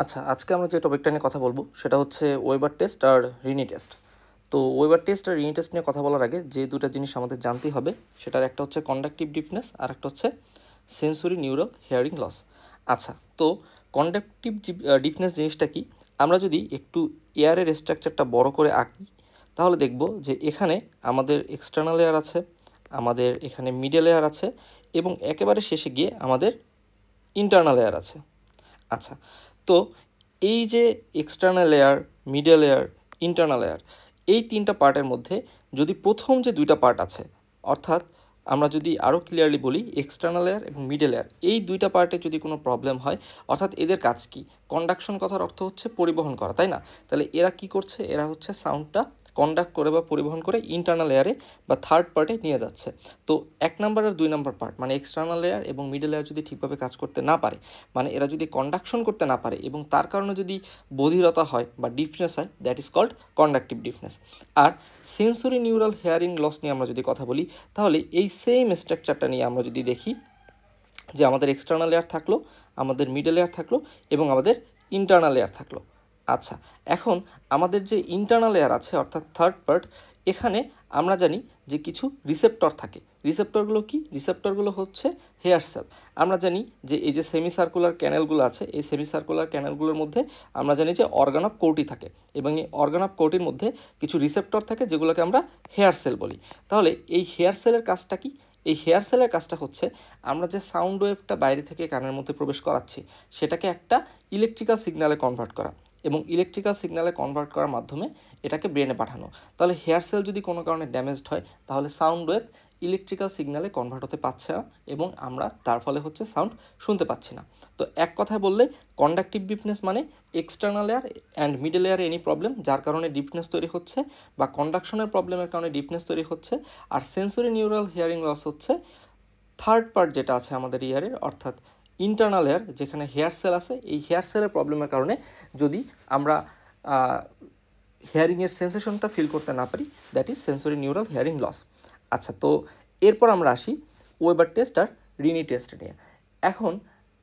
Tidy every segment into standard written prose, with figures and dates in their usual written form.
আচ্ছা, আজকে আমরা যে টপিকটা নিয়ে কথা বলবো সেটা হচ্ছে ওয়েবার টেস্ট আর রিনি টেস্ট। তো ওয়েবার টেস্ট আর রিনি টেস্ট নিয়ে কথা বলার আগে যে দুটো জিনিস আমাদের জানতেই হবে, সেটার একটা হচ্ছে কন্ডাকটিভ ডিফনেস আর একটা হচ্ছে সেন্সরি নিউরাল হিয়ারিং লস। আচ্ছা, তো কন্ডাকটিভ ডিফনেস জিনিসটা কি? আমরা যদি একটু এয়ারের স্ট্রাকচারটা বড় করে আঁকি তাহলে দেখব যে এখানে আমাদের এক্সটার্নাল লেয়ার আছে, আমাদের এখানে মিডল লেয়ার আছে এবং একেবারে শেষে গিয়ে আমাদের ইন্টারনাল লেয়ার আছে। আচ্ছা, তো এই যে external layer, middle layer, internal layer, এই তিনটা পার্টের মধ্যে যদি প্রথম যে দুইটা পার্ট আছে, অর্থাৎ আমরা যদি আরও ক্লিয়ারলি বলি এক্সটার্নাল লেয়ার এবং মিডল লেয়ার, এই দুইটা পার্টে যদি কোনো প্রবলেম হয়, অর্থাৎ এদের কাজ কি? কন্ডাকশন কথার অর্থ হচ্ছে পরিবহন করা, তাই না? তাহলে এরা কি করছে? এরা হচ্ছে সাউন্ডটা কন্ডাক্ট করে বা পরিবহন করে ইন্টারনাল লেয়ারে বা থার্ড পার্টে নিয়ে যাচ্ছে। তো 1 নাম্বার আর 2 নাম্বার পার্ট মানে এক্সটার্নাল লেয়ার এবং মিডল লেয়ার যদি ঠিকভাবে কাজ করতে না পারে, মানে এরা যদি কন্ডাকশন করতে না পারে এবং তার কারণে যদি বধিরতা হয় বা ডিফনেস হয়, that is called conductive deafness. আর সেন্সরি নিউরাল হেয়ারিং লস নিয়ে আমরা যদি কথা বলি, তাহলে এই সেম স্ট্রাকচারটা নিয়ে আমরা যদি দেখি যে আমাদের এক্সটার্নাল লেয়ার থাকলো, আমাদের মিডল লেয়ার থাকলো এবং আমাদের ইন্টারনাল লেয়ার থাকলো। আচ্ছা, এখন আমাদের যে ইন্টারনাল লেয়ার আছে অর্থাৎ থার্ড পার্ট, এখানে আমরা জানি যে কিছু রিসেপ্টর থাকে। রিসেপ্টরগুলো কি? রিসেপ্টরগুলো হচ্ছে হেয়ার সেল। আমরা জানি যে এই যে সেমি সার্কুলার ক্যানেলগুলো আছে, এই সেমি সার্কুলার ক্যানেলগুলোর মধ্যে আমরা জানি যে অর্গান অফ কোর্টি থাকে এবং এই অর্গান অফ কোর্টির মধ্যে কিছু রিসেপ্টর থাকে যেগুলোকে আমরা হেয়ার সেল বলি। তাহলে এই হেয়ার সেলের কাজটা কি? এই হেয়ার সেলের কাজটা হচ্ছে আমরা যে সাউন্ড ওয়েভটা বাইরে থেকে কানের মধ্যে প্রবেশ করাচ্ছি সেটাকে একটা ইলেকট্রিক্যাল সিগন্যালে কনভার্ট করা এবং ইলেকট্রিক্যাল সিগন্যালে কনভার্ট করার মাধ্যমে এটাকে ব্রেনে পাঠানো। তাহলে হেয়ার সেল যদি কোনো কারণে ড্যামেজড হয় তাহলে সাউন্ড ওয়েভ ইলেকট্রিক্যাল সিগন্যালে কনভার্ট হতে পারছে না এবং আমরা তার ফলে হচ্ছে সাউন্ড শুনতে পাচ্ছি না। তো এক কথায় বললে কন্ডাকটিভ ডিফনেস মানে এক্সটার্নাল লেয়ার অ্যান্ড মিডল লেয়ারে এনি প্রবলেম যার কারণে ডিফনেস তৈরি হচ্ছে বা কন্ডাকশনের প্রবলেমের কারণে ডিফনেস তৈরি হচ্ছে। আর সেন্সরি নিউরাল হিয়ারিং লস হচ্ছে থার্ড পার্ট যেটা আছে আমাদের ইয়ারের, অর্থাৎ ইন্টারনাল লেয়ার যেখানে হেয়ার সেল আছে, এই হেয়ার সেলের প্রবলেমের কারণে যদি আমরা হিয়ারিংয়ের সেন্সেশনটা ফিল করতে না পারি, that is sensory neural hearing loss. আচ্ছা, তো এরপর আমরা আসি ওয়েবার টেস্ট আর রিনি টেস্ট নিয়ে। এখন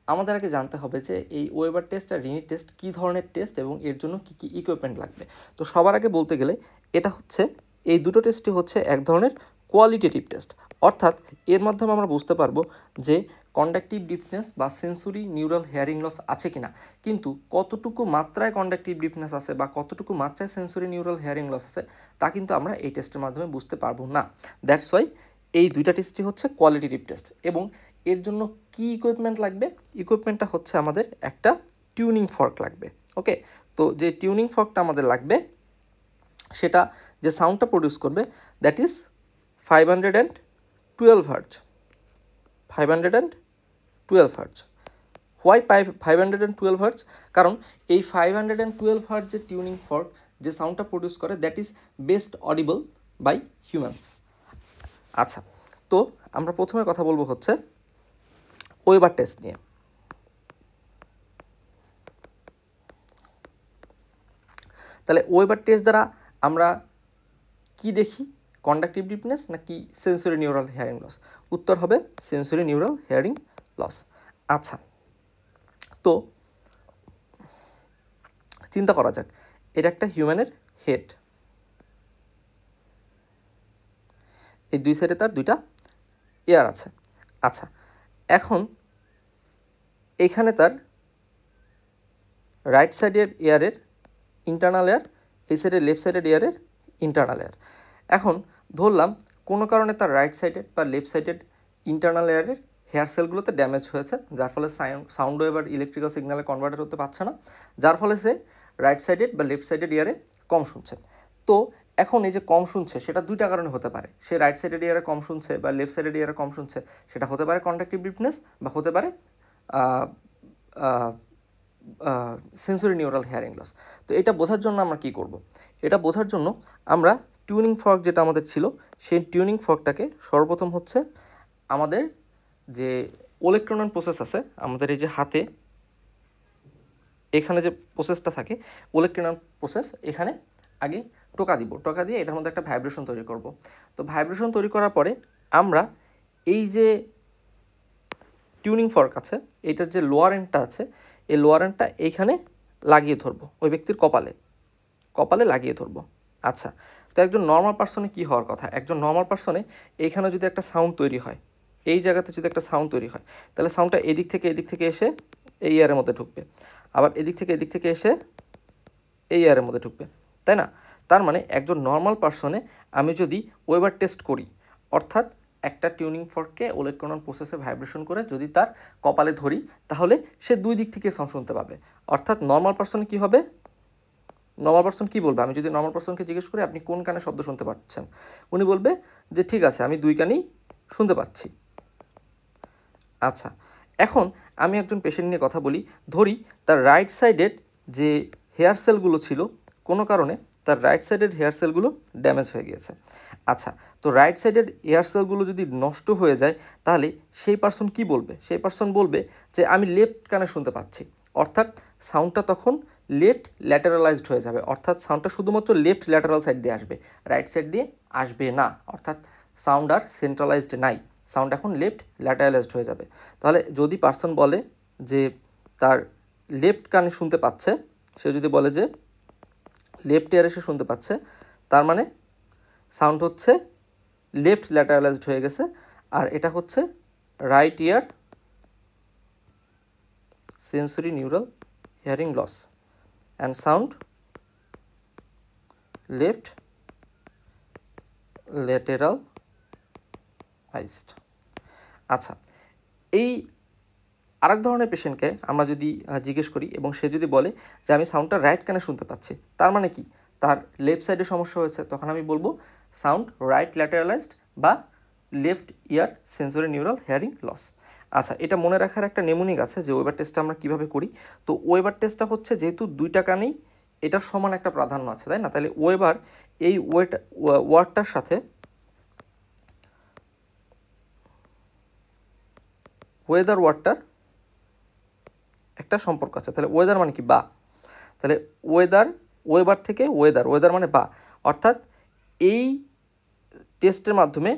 আমাদের আগে জানতে হবে যে এই ওয়েবার টেস্ট আর রিনি টেস্ট কী ধরনের টেস্ট এবং এর জন্য কী কী ইকুইপমেন্ট লাগবে। তো সবার আগে বলতে গেলে এটা হচ্ছে, এই দুটো টেস্টই হচ্ছে এক ধরনের কোয়ালিটেটিভ টেস্ট, অর্থাৎ এর মাধ্যমে আমরা বুঝতে পারবো যে কন্ডাকটিভ ডিফনেস বা সেন্সরি নিউরাল হেয়ারিং লস আছে কিনা, কিন্তু কতটুকু মাত্রায় কন্ডাকটিভ ডিফনেস আছে বা কতটুকু মাত্রায় সেন্সরি নিউরাল হেয়ারিং লস আছে তা কিন্তু আমরা এই টেস্টের মাধ্যমে বুঝতে পারবো না। দ্যাটস ওয়াই এই দুইটা টেস্টই হচ্ছে কোয়ালিটেটিভ টেস্ট। এবং এর জন্য কি ইকুইপমেন্ট লাগবে? ইকুইপমেন্টটা হচ্ছে আমাদের একটা টিউনিং ফর্ক লাগবে। ওকে, তো যে টিউনিং ফর্কটা আমাদের লাগবে সেটা যে সাউন্ডটা প্রডিউস করবে that is 512 hertz. 512 hertz. Why 512 hertz? কারণ এই 512 হার্টজ যে টিউনিং ফর্ক যে সাউন্ডটা প্রডিউস করে that is best audible by humans. আচ্ছা, তো আমরা প্রথমে কথা বলবো হচ্ছে ওয়েবার টেস্ট নিয়ে। তাহলে ওয়েবার টেস্ট দ্বারা আমরা কি দেখি? কন্ডাকটিভ ডিফনেস নাকি সেন্সরি নিউরাল হিয়ারিং লস? উত্তর হবে সেন্সরি নিউরাল হিয়ারিং লস। আচ্ছা, তো চিন্তা করা যাক, এটা একটা হিউম্যানের হেড, এই দুই সাইডে তার দুইটা এয়ার আছে। আচ্ছা, এখন এইখানে তার রাইট সাইডের এয়ারের ইন্টারনাল এয়ার, এই সাইডের লেফট সাইডের এয়ারের ইন্টারনাল এয়ার। এখন ধরলাম কোনো কারণে তার রাইট সাইডের বা লেফট সাইডের ইন্টারনাল এয়ারের হেয়ার সেলগুলোতে ড্যামেজ হয়েছে, যার ফলে সাউন্ড ওয়েভ আর ইলেকট্রিক্যাল সিগন্যালে কনভার্টেড হতে পারছে না, যার ফলে সে রাইট সাইডেড বা লেফট সাইডেড ইয়ারে কম শুনছে। তো এখন এই যে কম শুনছে সেটা দুইটা কারণে হতে পারে। সে রাইট সাইডেড ইয়ারে কম শুনছে বা লেফট সাইডেড ইয়ারে কম শুনছে, সেটা হতে পারে কন্ডাকটিভ ডিফনেস বা হতে পারে সেন্সরি নিউরাল হিয়ারিং লস। তো এটা বোঝার জন্য আমরা কী করব? এটা বোঝার জন্য আমরা টিউনিং ফর্ক যেটা আমাদের ছিল সেই টিউনিং ফর্কটাকে সর্বপ্রথম হচ্ছে আমাদের যে ওলেক্ট্রনন প্রসেস আছে আমাদের এই যে হাতে এখানে যে প্রসেসটা থাকে ওলেক্ট্রনন প্রসেস, এখানে আগে টোকা দিব, টোকা দিয়ে এটার মধ্যে একটা ভাইব্রেশন তৈরি করব। তো ভাইব্রেশন তৈরি করার পরে আমরা এই যে টিউনিং ফর্ক আছে এটার যে লোয়ার এন্ডটা আছে এই লোয়ার এন্ডটা এইখানে লাগিয়ে ধরবো, ওই ব্যক্তির কপালে লাগিয়ে ধরবো। আচ্ছা, তো একজন নর্মাল পার্সনে কী হওয়ার কথা? একজন নর্মাল পার্সনে এইখানে যদি একটা সাউন্ড তৈরি হয়, এই জায়গাতে যদি একটা সাউন্ড তৈরি হয়, তাহলে সাউন্ডটা এদিক থেকে এসে এই ইয়ারের মধ্যে ঢুকবে, আবার এদিক থেকে এসে এই ইয়ারের মধ্যে ঢুকবে, তাই না? তার মানে একজন নর্মাল পার্সনে আমি যদি ওয়েবার টেস্ট করি, অর্থাৎ একটা টিউনিং ফর্ককে ইলেকট্রনাল প্রসেসে ভাইব্রেশন করে যদি তার কপালে ধরি, তাহলে সে দুই দিক থেকে সাউন্ড শুনতে পাবে। অর্থাৎ নর্মাল পার্সনে কী হবে? নর্মাল পার্সন কী বলবে? আমি যদি নর্মাল পার্সনকে জিজ্ঞেস করি আপনি কোন কানে শব্দ শুনতে পাচ্ছেন, উনি বলবে যে ঠিক আছে আমি দুই কানেই শুনতে পাচ্ছি। আচ্ছা, এখন আমি একজন পেশেন্ট নিয়ে কথা বলি, ধরি তার রাইট সাইডের যে হেয়ার সেলগুলো ছিল কোনো কারণে তার রাইট সাইডের হেয়ার সেলগুলো ড্যামেজ হয়ে গিয়েছে। আচ্ছা, তো রাইট সাইডের হেয়ার সেলগুলো যদি নষ্ট হয়ে যায়, তাহলে সেই পার্সন কী বলবে? সেই পার্সন বলবে যে আমি লেফট কানে শুনতে পাচ্ছি, অর্থাৎ সাউন্ডটা তখন লেফট ল্যাটারালাইজড হয়ে যাবে, অর্থাৎ সাউন্ডটা শুধুমাত্র লেফট ল্যাটারাল সাইড দিয়ে আসবে, রাইট সাইড দিয়ে আসবে না, অর্থাৎ সাউন্ড আর সেন্ট্রালাইজড নাই, সাউন্ড এখন লেফট ল্যাটারালাইজড হয়ে যাবে। তাহলে যদি পার্সন বলে যে তার লেফট কানে শুনতে পাচ্ছে, সে যদি বলে যে লেফট ইয়ারে সে শুনতে পাচ্ছে, তার মানে সাউন্ড হচ্ছে লেফট ল্যাটারালাইজড হয়ে গেছে, আর এটা হচ্ছে right ear sensory neural hearing loss and sound left lateralized. আচ্ছা, এই আরেক ধরনের পেশেন্টকে আমরা যদি জিজ্ঞেস করি এবং সে যদি বলে যে আমি সাউন্ডটা রাইট কানে শুনতে পাচ্ছি, তার মানে কি? তার লেফট সাইডে সমস্যা হয়েছে, তখন আমি বলবো সাউন্ড রাইট ল্যাটারালাইজড বা লেফট ইয়ার সেন্সরি নিউরাল হিয়ারিং লস। আচ্ছা, এটা মনে রাখার একটা নেমুনিক আছে যে ওয়েবার টেস্টটা আমরা কীভাবে করি। তো ওয়েবার টেস্টটা হচ্ছে যেহেতু দুইটা কানেই এটার সমান একটা প্রাধান্য আছে, তাই না? তাহলে ওয়েবার এই ওয়ার্ডটার সাথে ওয়েদার ওয়ার্ডটার একটা সম্পর্ক আছে। তাহলে ওয়েদার মানে কি? বা। তাহলে ওয়েবার থেকে ওয়েদার মানে বা, অর্থাৎ এই টেস্টের মাধ্যমে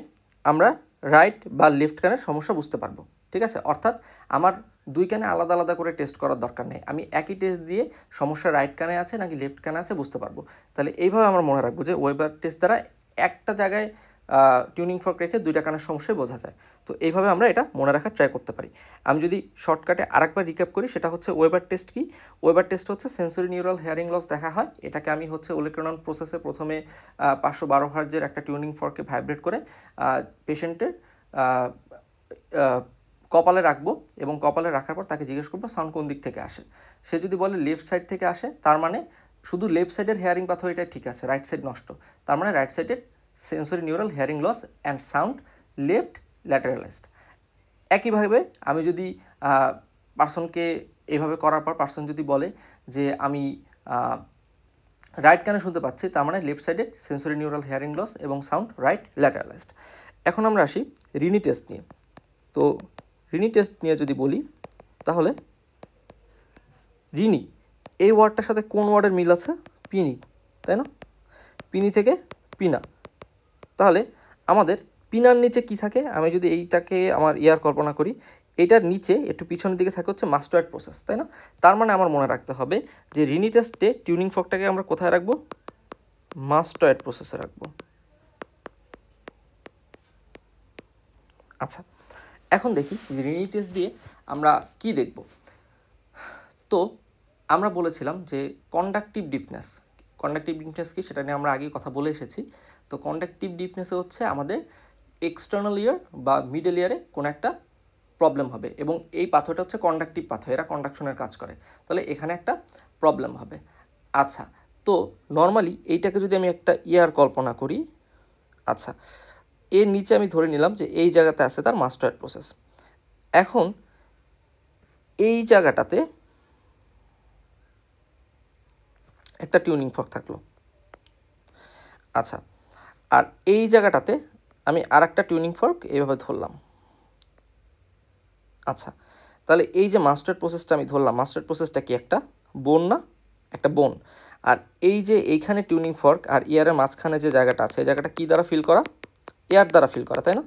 আমরা রাইট বা লেফট কানের সমস্যা বুঝতে পারবো। ঠিক আছে, অর্থাৎ আমার দুই কানে আলাদা আলাদা করে টেস্ট করার দরকার নেই, আমি একই টেস্ট দিয়ে সমস্যা রাইট কানে আছে নাকি লেফট কানে আছে বুঝতে পারবো। তাহলে এইভাবে আমরা মনে রাখবো যে ওয়েবার টেস্ট দ্বারা একটা জায়গায় টিউনিং ফর্ক রেখে দুইটা কানের সমস্যায় বোঝা যায়। তো এইভাবে আমরা এটা মনে রাখার ট্রাই করতে পারি। আমি যদি শর্টকাটে আরেকবার রিক্যাপ করি, সেটা হচ্ছে ওয়েবার টেস্ট কি? ওয়েবার টেস্ট হচ্ছে সেন্সরি নিউরাল হিয়ারিং লস দেখা হয়, এটাকে আমি হচ্ছে ইলেকট্রনাল প্রসেসে প্রথমে 512 হার্জের একটা টিউনিং ফর্ককে ভাইব্রেট করে পেশেন্টের কপালে রাখবো এবং কপালে রাখার পর তাকে জিজ্ঞেস করবো সাউন্ড কোন দিক থেকে আসে। সে যদি বলে লেফট সাইড থেকে আসে, তার মানে শুধু লেফট সাইডের হেয়ারিং পাথওয়েটাই ঠিক আছে, রাইট সাইড নষ্ট, তার মানে রাইট সাইডের sensory neural hearing loss and sound left lateralized. একইভাবে আমি যদি পার্সনকে এইভাবে করার পর পার্সন যদি বলে যে আমি রাইট কানে শুনতে পাচ্ছি, তার মানে লেফট সাইডের সেন্সরি নিউরাল হিয়ারিং লস এবং সাউন্ড রাইট ল্যাটারালাইজড। এখন আমরা আসি রিনি টেস্ট নিয়ে। তো রিনি টেস্ট নিয়ে যদি বলি, তাহলে রিনি এই ওয়ার্ডটার সাথে কোন ওয়ার্ডের মিল আছে? পিনি, তাই না? পিনি থেকে পিনা। তাহলে আমাদের পিনার নিচে কি থাকে? আমি যদি এইটাকে আমার ইয়ার কল্পনা করি, এটার নিচে একটু পিছনের দিকে থাকে হচ্ছে মাস্টার্ড প্রসেস, তাই না? তার মানে আমার মনে রাখতে হবে যে রিনি টেস্টে টিউনিং ফর্কটাকে আমরা কোথায় রাখবো? মাস্টার্ড প্রসেসে রাখবো। আচ্ছা, এখন দেখি যে রিনি টেস্ট দিয়ে আমরা কি দেখব। তো আমরা বলেছিলাম যে কন্ডাকটিভ ডিফনেস কি সেটা নিয়ে আমরা আগেই কথা বলে এসেছি। তো কন্ডাকটিভ ডিফনেসে হচ্ছে আমাদের এক্সটার্নাল ইয়ার বা মিডল ইয়ারে কোনো একটা প্রবলেম হবে এবং এই পাথরটা হচ্ছে কন্ডাকটিভ পাথর, এরা কন্ডাকশনের কাজ করে, তাহলে এখানে একটা প্রবলেম হবে। আচ্ছা, তো নর্মালি এইটাকে যদি আমি একটা ইয়ার কল্পনা করি, আচ্ছা এর নিচে আমি ধরে নিলাম যে এই জায়গাতে আছে তার মাস্টার্ড প্রসেস। এখন এই জায়গাটাতে একটা টিউনিং ফর্ক থাকলো। আচ্ছা, আর এই জায়গাটাতে আমি আর একটা টিউনিং ফর্ক এইভাবে ধরলাম। আচ্ছা, তাহলে এই যে মাস্টার্ড প্রসেসটা আমি ধরলাম, মাস্টার্ড প্রসেসটা কি? একটা বোন না? একটা বোন। আর এই যে এইখানে টিউনিং ফর্ক আর ইয়ারের মাঝখানে যে জায়গাটা আছে, এই জায়গাটা কী দ্বারা ফিল করা? এয়ার দ্বারা ফিল করা, তাই না?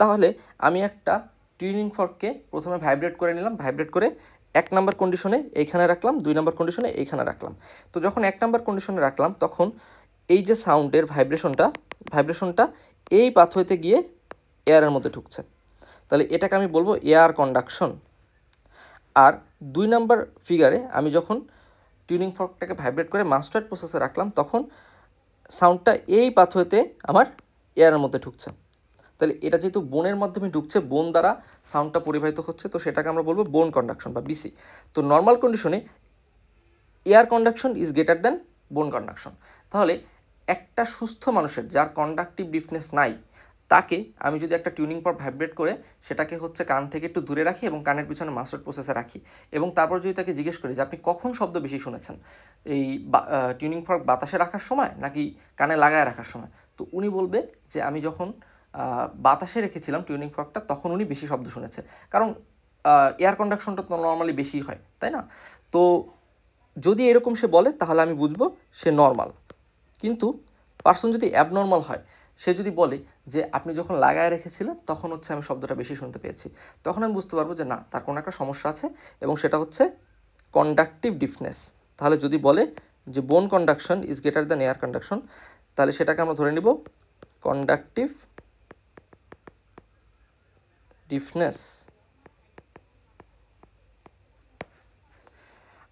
তাহলে আমি একটা টিউনিং ফর্ককে প্রথমে ভাইব্রেট করে নিলাম, ভাইব্রেট করে 1 নাম্বার কন্ডিশনে এইখানে রাখলাম, 2 নাম্বার কন্ডিশনে এইখানে রাখলাম। তো যখন 1 নাম্বার কন্ডিশনে রাখলাম তখন এই যে সাউন্ডের ভাইব্রেশনটা এই পাথওয়েতে গিয়ে এয়ারের মধ্যে ঢুকছে, তাহলে এটাকে আমি বলবো এয়ার কন্ডাকশন। আর 2 নাম্বার ফিগারে আমি যখন টিউনিং ফর্কটাকে ভাইব্রেট করে মাস্টার্ড প্রসেসে রাখলাম তখন সাউন্ডটা এই পাথওয়েতে আমার এয়ারের মধ্যে ঢুকছে। তাহলে এটা যেহেতু বোনের মাধ্যমে ঢুকছে, বোন দ্বারা সাউন্ডটা পরিবাহিত হচ্ছে, তো সেটাকে আমরা বলবো বোন কন্ডাকশন বা বিসি। তো নর্মাল কন্ডিশনে air conduction is greater than বোন কন্ডাকশন। তাহলে একটা সুস্থ মানুষের যার কন্ডাকটিভ ডিফনেস নাই তাকে আমি যদি একটা টিউনিং ফর্ক ভাইব্রেট করে সেটাকে হচ্ছে কান থেকে একটু দূরে রাখি এবং কানের পিছনে মাস্টার্ড প্রসেসে রাখি, এবং তারপর যদি তাকে জিজ্ঞেস করি যে আপনি কখন শব্দ বেশি শুনেছেন, এই টিউনিং ফর্ক বাতাসে রাখার সময় নাকি কানে লাগায় রাখার সময়, তো উনি বলবে যে আমি যখন বাতাসে রেখেছিলাম টিউনিং ফর্কটা তখন উনি বেশি শব্দ শুনেছে, কারণ এয়ার কন্ডাকশনটা তো নর্মালি বেশি হয়, তাই না? তো যদি এরকম সে বলে তাহলে আমি বুঝবো সে নর্মাল। কিন্তু পার্সন যদি অ্যাবনর্মাল হয়, সে যদি বলে যে আপনি যখন লাগায় রেখেছিলেন তখন হচ্ছে আমি শব্দটা বেশি শুনতে পেয়েছি, তখন আমি বুঝতে পারবো যে না, তার কোনো একটা সমস্যা আছে এবং সেটা হচ্ছে কন্ডাকটিভ ডিফনেস। তাহলে যদি বলে যে বোন conduction is greater than air conduction, তাহলে সেটাকে আমরা ধরে নিব কন্ডাকটিভ ডিফনেস।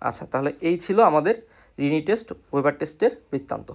আচ্ছা, তাহলে এই ছিল আমাদের রিনি টেস্ট, ওয়েবার টেস্টের বৃত্তান্ত।